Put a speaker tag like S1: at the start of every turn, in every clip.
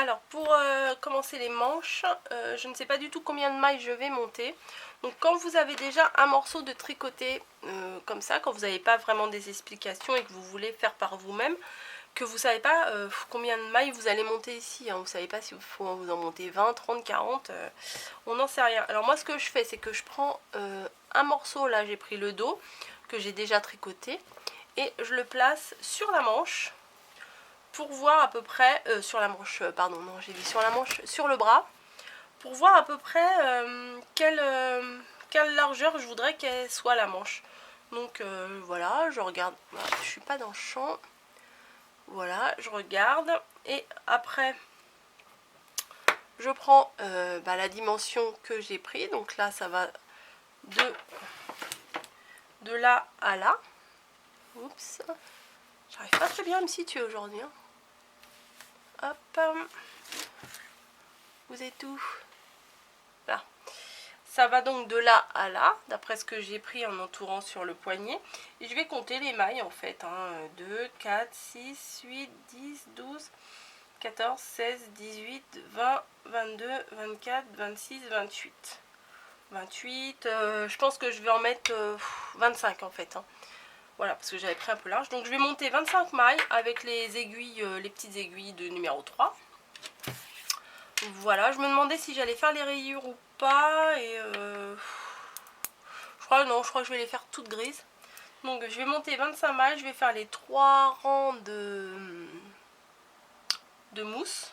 S1: Alors pour commencer les manches, je ne sais pas du tout combien de mailles je vais monter. Donc quand vous avez déjà un morceau de tricoté comme ça, quand vous n'avez pas vraiment des explications et que vous voulez faire par vous-même, que vous ne savez pas combien de mailles vous allez monter ici, hein. Vous ne savez pas si faut vous en monter 20, 30, 40, on n'en sait rien. Alors moi ce que je fais, c'est que je prends un morceau, là j'ai pris le dos, que j'ai déjà tricoté, et je le place sur la manche, pour voir à peu près, sur la manche, pardon, non j'ai dit sur la manche, sur le bras, pour voir à peu près quelle largeur je voudrais qu'elle soit la manche. Donc voilà, je regarde, voilà, je suis pas dans le champ, voilà, je regarde, et après je prends la dimension que j'ai pris, donc là ça va de là à là. Oups, j'arrive pas très bien à me situer aujourd'hui, hein. Hop, vous êtes où? Là. Ça va donc de là à là, d'après ce que j'ai pris en entourant sur le poignet. Et je vais compter les mailles en fait, hein. 2, 4, 6, 8, 10, 12, 14, 16, 18, 20, 22, 24, 26, 28. 28, je pense que je vais en mettre 25 en fait, hein. Voilà, parce que j'avais pris un peu large. Donc je vais monter 25 mailles avec les aiguilles, les petites aiguilles de numéro 3. Voilà, je me demandais si j'allais faire les rayures ou pas, et je crois que je vais les faire toutes grises. Donc je vais monter 25 mailles, je vais faire les 3 rangs de mousse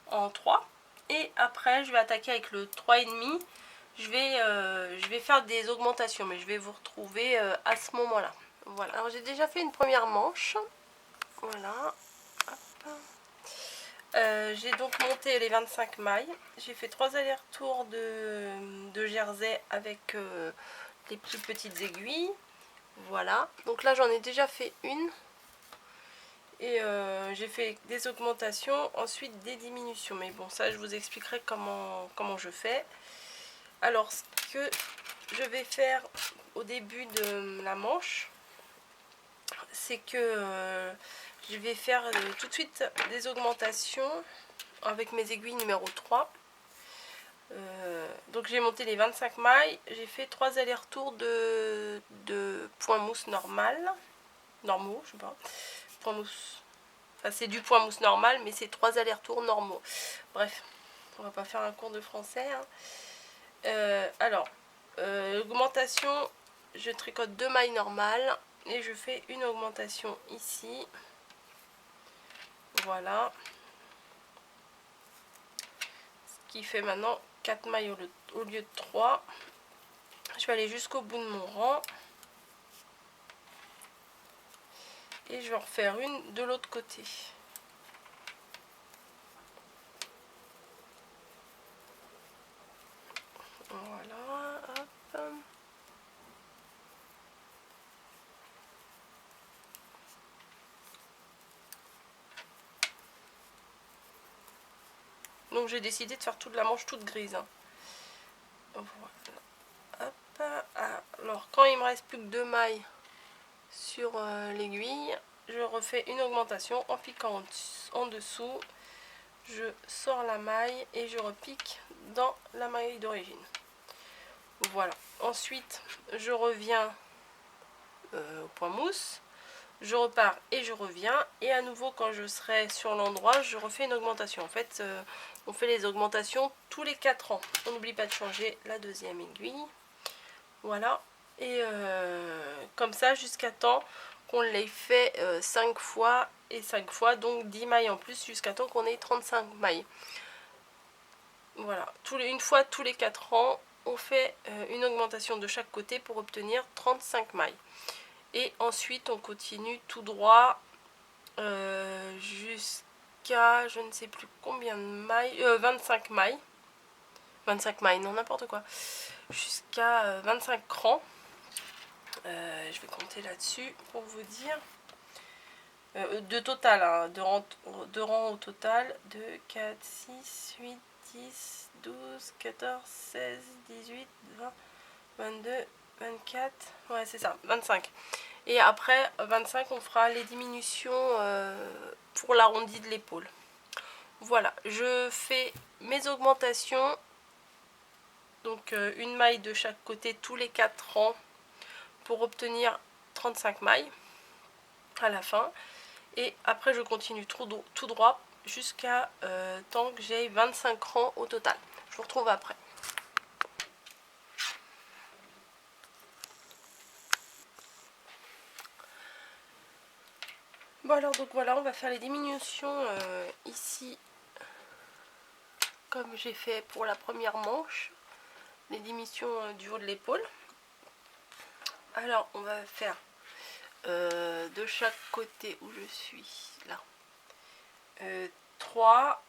S1: en 3, et après je vais attaquer avec le 3,5. Je vais faire des augmentations, mais je vais vous retrouver à ce moment là. Voilà, alors j'ai déjà fait une première manche, voilà. J'ai donc monté les 25 mailles, j'ai fait 3 allers-retours de jersey avec les plus petites aiguilles, voilà. Donc là j'en ai déjà fait une, et j'ai fait des augmentations, ensuite des diminutions, mais bon ça je vous expliquerai comment je fais. Alors ce que je vais faire au début de la manche, c'est que je vais faire tout de suite des augmentations avec mes aiguilles numéro 3. Donc j'ai monté les 25 mailles, j'ai fait 3 allers-retours de point mousse normaux, je sais pas, point mousse, enfin c'est du point mousse normal, mais c'est 3 allers-retours normaux. Bref, on va pas faire un cours de français, hein. Alors, augmentation, je tricote 2 mailles normales et je fais une augmentation ici, voilà, ce qui fait maintenant 4 mailles au lieu de 3. Je vais aller jusqu'au bout de mon rang et je vais en refaire une de l'autre côté. Voilà, hop. Donc j'ai décidé de faire toute la manche toute grise, hein. Voilà. Hop. Alors quand il me reste plus que 2 mailles sur l'aiguille, je refais une augmentation en piquant en dessous. Je sors la maille et je repique dans la maille d'origine. Voilà. Ensuite, je reviens au point mousse. Je repars et je reviens, et à nouveau quand je serai sur l'endroit, je refais une augmentation. En fait, on fait les augmentations tous les 4 ans. On n'oublie pas de changer la deuxième aiguille. Voilà. Et comme ça jusqu'à temps qu'on l'ait fait 5 fois et 5 fois, donc 10 mailles en plus, jusqu'à temps qu'on ait 35 mailles. Voilà. Une fois tous les 4 ans, on fait une augmentation de chaque côté pour obtenir 35 mailles. Et ensuite on continue tout droit jusqu'à je ne sais plus combien de mailles, 25 mailles. 25 mailles, non n'importe quoi. Jusqu'à 25 crans. Je vais compter là-dessus pour vous dire. De total, hein, de rang au total. 2, 4, 6, 8, 10, 12, 14, 16, 18, 20, 22, 24. Ouais c'est ça, 25. Et après 25 on fera les diminutions pour l'arrondi de l'épaule. Voilà, je fais mes augmentations, donc une maille de chaque côté tous les 4 rangs pour obtenir 35 mailles à la fin. Et après je continue tout droit jusqu'à tant que j'ai 25 rangs au total. Je vous retrouve après. Bon alors donc voilà, on va faire les diminutions ici comme j'ai fait pour la première manche, les diminutions du haut de l'épaule. Alors on va faire de chaque côté où je suis là 3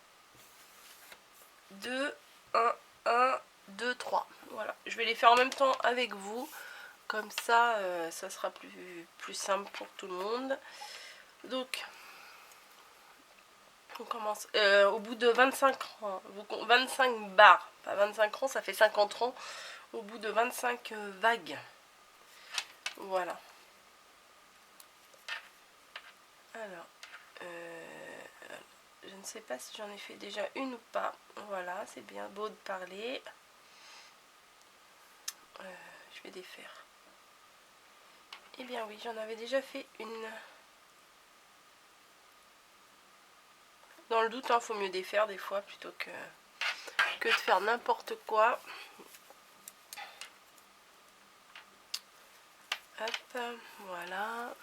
S1: 2 1 1 2 3. Voilà, je vais les faire en même temps avec vous, comme ça ça sera plus simple pour tout le monde. Donc on commence au bout de 25 rangs, 25 barres, pas 25 rangs, ça fait 50 rangs, au bout de 25 vagues. Voilà. Alors, je ne sais pas si j'en ai fait déjà une ou pas. Voilà, c'est bien beau de parler. Je vais défaire. Eh bien oui, j'en avais déjà fait une. Dans le doute, faut mieux défaire des fois plutôt que de faire n'importe quoi. Hop, voilà.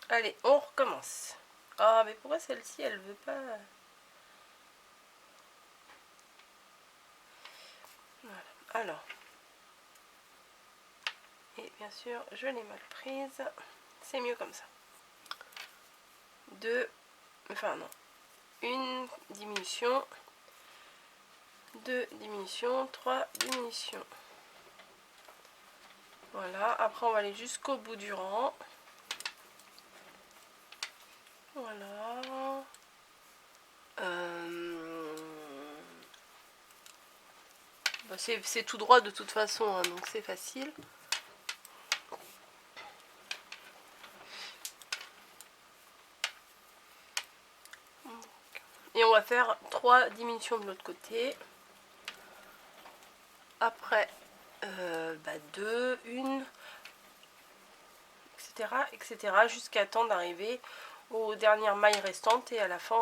S1: Allez, on recommence. Ah, mais pourquoi celle-ci, elle veut pas... Voilà, alors. Et bien sûr, je l'ai mal prise. C'est mieux comme ça. Enfin non. Une diminution. 2 diminutions. 3 diminutions. Voilà, après on va aller jusqu'au bout du rang. Voilà. Bah c'est tout droit de toute façon, hein, donc c'est facile. Et on va faire 3 diminutions de l'autre côté. Après 2, 1, etc. jusqu'à temps d'arriver aux dernières mailles restantes et à la fin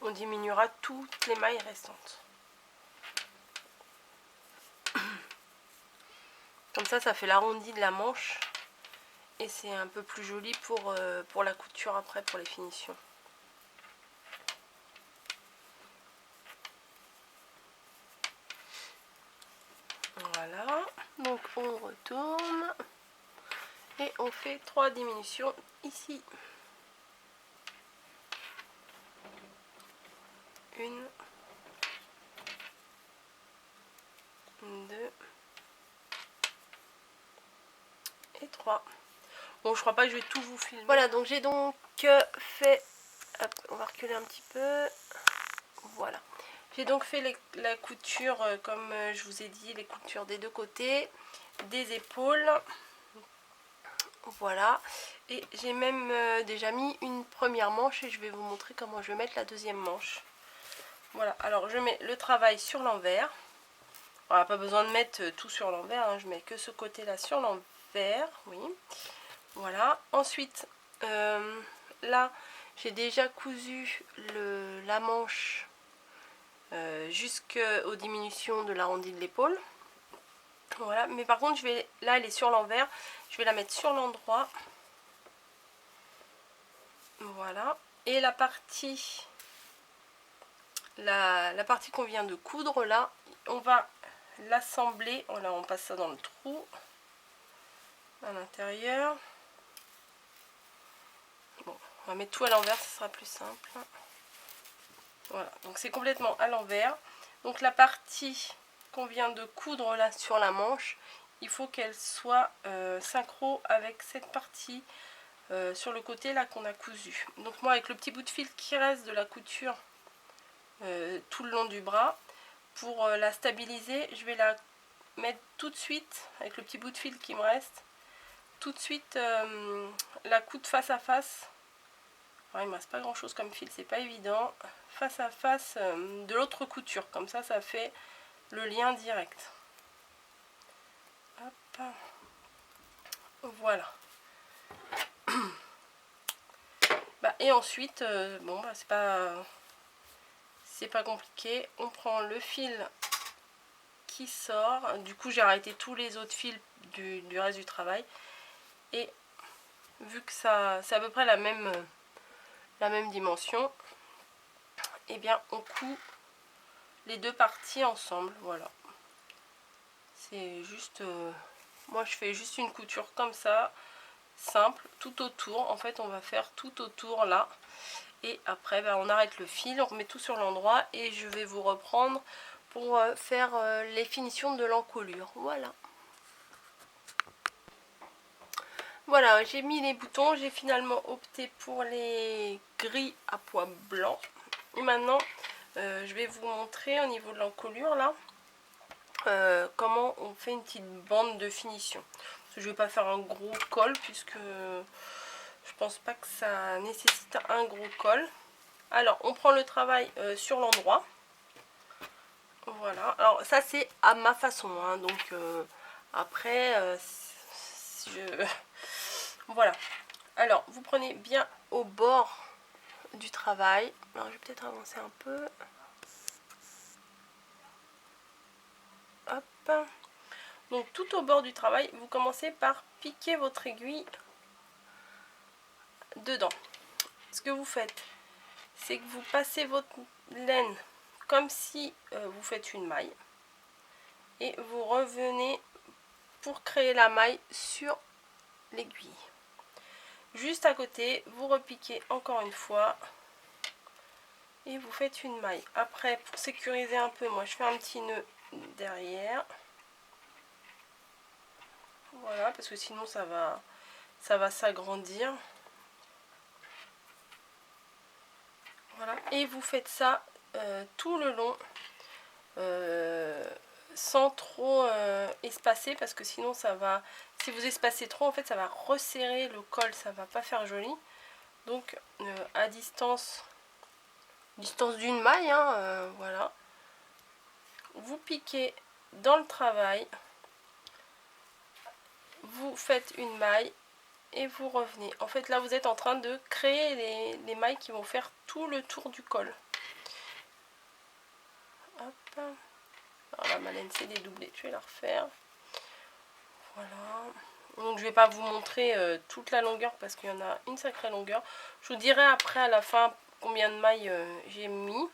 S1: on diminuera toutes les mailles restantes. Comme ça fait l'arrondi de la manche et c'est un peu plus joli pour la couture après, pour les finitions. Voilà, donc on retourne et on fait 3 diminutions ici. 1, 2 et 3. Bon, je crois pas que je vais tout vous filmer. Voilà, donc j'ai donc fait... Hop, on va reculer un petit peu. Voilà. J'ai donc fait la couture, comme je vous ai dit, les coutures des deux côtés, des épaules. Voilà. Et j'ai même déjà mis une première manche et je vais vous montrer comment je vais mettre la deuxième manche. Voilà, alors je mets le travail sur l'envers. Voilà, pas besoin de mettre tout sur l'envers, hein, je mets que ce côté-là sur l'envers, oui. Voilà, ensuite, là, j'ai déjà cousu la manche jusqu'aux diminutions de l'arrondi de l'épaule. Voilà, mais par contre, là, elle est sur l'envers, je vais la mettre sur l'endroit. Voilà, et la partie qu'on vient de coudre, là, on va l'assembler. Voilà, on passe ça dans le trou à l'intérieur. Bon, on va mettre tout à l'envers, ce sera plus simple. Voilà, donc c'est complètement à l'envers. Donc la partie qu'on vient de coudre là sur la manche, il faut qu'elle soit synchro avec cette partie sur le côté là qu'on a cousu. Donc moi, avec le petit bout de fil qui reste de la couture tout le long du bras, pour la stabiliser, je vais la mettre tout de suite, avec le petit bout de fil qui me reste, tout de suite la coudre face à face. Alors il me reste pas grand chose comme fil, c'est pas évident. Face à face de l'autre couture, comme ça fait le lien direct. Hop. Voilà. Et ensuite, bon c'est pas compliqué. On prend le fil qui sort. Du coup j'ai arrêté tous les autres fils du reste du travail. Et vu que ça c'est à peu près la même dimension, et bien on coud les deux parties ensemble. Voilà. C'est juste... moi je fais juste une couture comme ça, simple, tout autour. En fait on va faire tout autour là. Et après on arrête le fil, on remet tout sur l'endroit et je vais vous reprendre pour faire les finitions de l'encolure. Voilà. Voilà, j'ai mis les boutons, j'ai finalement opté pour les gris à pois blanc. Et maintenant, je vais vous montrer au niveau de l'encolure là, comment on fait une petite bande de finition. Parce que je vais pas faire un gros col puisque je pense pas que ça nécessite un gros col. Alors, on prend le travail sur l'endroit. Voilà, alors ça c'est à ma façon, hein. Donc après, voilà. Alors, vous prenez bien au bord du travail. Alors, je vais peut-être avancer un peu. Hop. Donc, tout au bord du travail, vous commencez par piquer votre aiguille dedans. Ce que vous faites, c'est que vous passez votre laine comme si vous faites une maille. Et vous revenez pour créer la maille sur l'aiguille. Juste à côté, vous repiquez encore une fois et vous faites une maille. Après, pour sécuriser un peu, moi je fais un petit nœud derrière. Voilà, parce que sinon ça va s'agrandir. Voilà, et vous faites ça tout le long, sans trop espacer, parce que sinon ça va, si vous espacez trop, en fait ça va resserrer le col, ça va pas faire joli. Donc à distance d'une maille, hein, voilà, vous piquez dans le travail, vous faites une maille et vous revenez. En fait là vous êtes en train de créer les mailles qui vont faire tout le tour du col. Hop. Alors la malène s'est dédoublée, je vais la refaire. Voilà. Donc je vais pas vous montrer toute la longueur parce qu'il y en a une sacrée longueur. Je vous dirai après à la fin combien de mailles j'ai mis.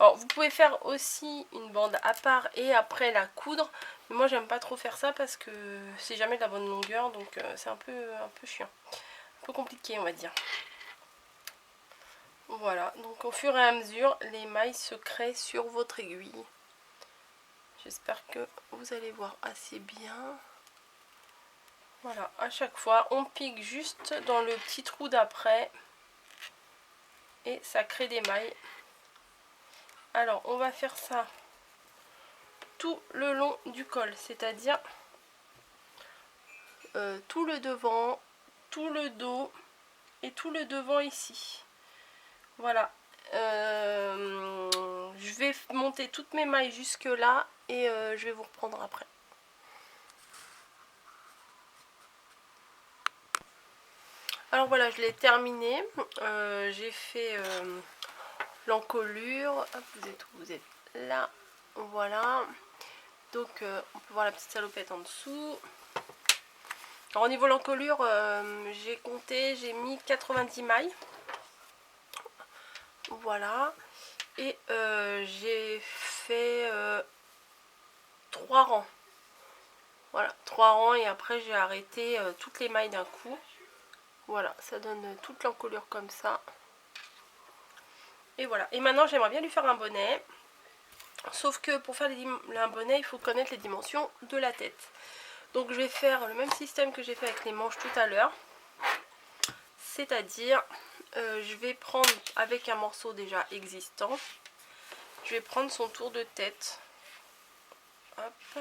S1: Alors vous pouvez faire aussi une bande à part et après la coudre. Mais moi j'aime pas trop faire ça parce que c'est jamais de la bonne longueur, donc c'est un peu chiant. Un peu compliqué on va dire. Voilà, donc au fur et à mesure les mailles se créent sur votre aiguille. J'espère que vous allez voir assez bien. Voilà, à chaque fois on pique juste dans le petit trou d'après et ça crée des mailles. Alors on va faire ça tout le long du col, c'est-à-dire tout le devant, tout le dos et tout le devant ici. Voilà, je vais monter toutes mes mailles jusque là et je vais vous reprendre après. Alors voilà, je l'ai terminé, j'ai fait l'encolure. Hop, vous êtes où? Vous êtes là, voilà. Donc on peut voir la petite salopette en dessous. Alors au niveau de l'encolure, j'ai compté, j'ai mis 90 mailles. Voilà. Et j'ai fait 3 rangs. Voilà, 3 rangs et après j'ai arrêté toutes les mailles d'un coup. Voilà, ça donne toute l'encolure comme ça. Et voilà. Et maintenant j'aimerais bien lui faire un bonnet. Sauf que pour faire un bonnet, il faut connaître les dimensions de la tête. Donc je vais faire le même système que j'ai fait avec les manches tout à l'heure. C'est-à-dire, je vais prendre avec un morceau déjà existant, je vais prendre son tour de tête. Hop.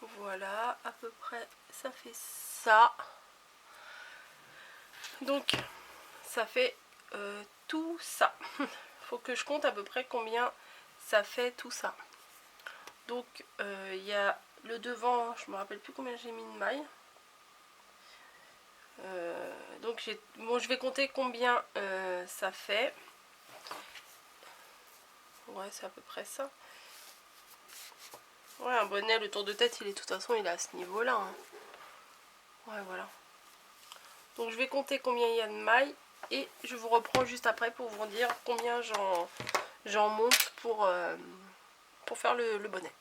S1: Voilà, à peu près ça fait ça. Donc ça fait tout ça. Faut que je compte à peu près combien ça fait tout ça. Donc il y a le devant, je me rappelle plus combien j'ai mis de mailles. Donc bon, je vais compter combien ça fait. Ouais, c'est à peu près ça. Ouais, un bonnet, le tour de tête, il est de toute façon, il est à ce niveau-là. Hein. Ouais, voilà. Donc je vais compter combien il y a de mailles et je vous reprends juste après pour vous dire combien j'en monte pour faire le bonnet.